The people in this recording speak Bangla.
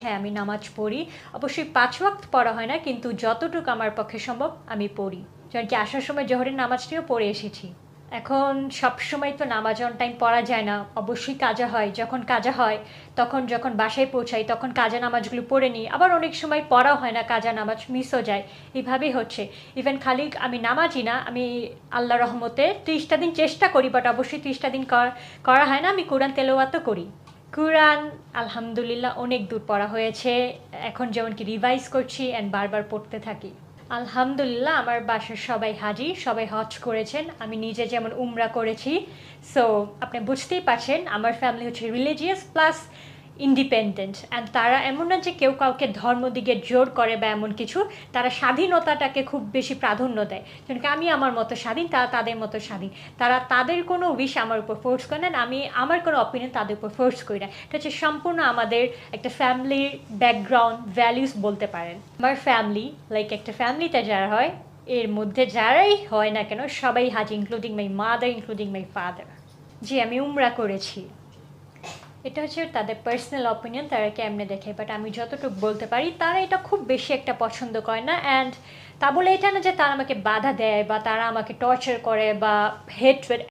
হ্যাঁ, আমি নামাজ পড়ি। অবশ্যই ৫ ওয়াক্ত পড়া হয় না, কিন্তু যতটুকু আমার পক্ষে সম্ভব আমি পড়ি। যেমন কি আসার সময় জোহরের নামাজটিও পড়ে এসেছি। এখন সবসময় তো নামাজ অন টাইম পড়া যায় না। অবশ্যই কাজা হয়। যখন কাজা হয়, যখন বাসায় পৌঁছাই, তখন কাজা নামাজগুলো পড়ে নিই। আবার অনেক সময় পড়াও হয় না, কাজা নামাজ মিসও যায়। এভাবেই হচ্ছে। ইভেন খালি আমি নামাজই না, আমি আল্লাহর রহমতে ৩০ টা দিন চেষ্টা করি, বাট অবশ্যই ৩০ টা দিন করা হয় না। আমি কোরআন তেলাওয়াতও করি। কুরআন আলহামদুলিল্লাহ অনেক দূর পড়া হয়েছে। এখন যেমন কি রিভাইজ করছি অ্যান্ড বারবার পড়তে থাকি। আলহামদুলিল্লাহ আমার বাসার সবাই হাজি, সবাই হজ করেছেন। আমি নিজে যেমন উমরা করেছি। সো আপনি বুঝতেই পারছেন আমার ফ্যামিলি হচ্ছে রিলিজিয়াস প্লাস ইন্ডিপেন্ডেন্ট, অ্যান্ড তারা এমন না যে কেউ কাউকে ধর্ম দিকে জোর করে বা এমন কিছু। তারা স্বাধীনতাটাকে খুব বেশি প্রাধান্য দেয়, যেমন আমি আমার মতো স্বাধীন, তারা তাদের মতো স্বাধীন। তারা তাদের কোনো উইশ আমার উপর ফোর্স করে না, আমি আমার কোনো অপিনিয়ন তাদের উপর ফোর্স করি না। এটা হচ্ছে সম্পূর্ণ আমাদের একটা ফ্যামিলির ব্যাকগ্রাউন্ড ভ্যালিউস বলতে পারেন। আমার ফ্যামিলি লাইক একটা ফ্যামিলিতে যারা হয়, এর মধ্যে যারাই হয় না কেন সবাই হাজি, including my mother, including my father. জি, আমি উমরা করেছি। এটা হচ্ছে তাদের পার্সোনাল অপিনিয়ন, তারা কেমনে দেখে, বাট আমি যতটুকু বলতে পারি তারা এটা খুব বেশি একটা পছন্দ করে না। অ্যান্ড তা বলে এটা না যে তারা আমাকে বাধা দেয় বা তারা আমাকে টর্চার করে বা হেট্রেড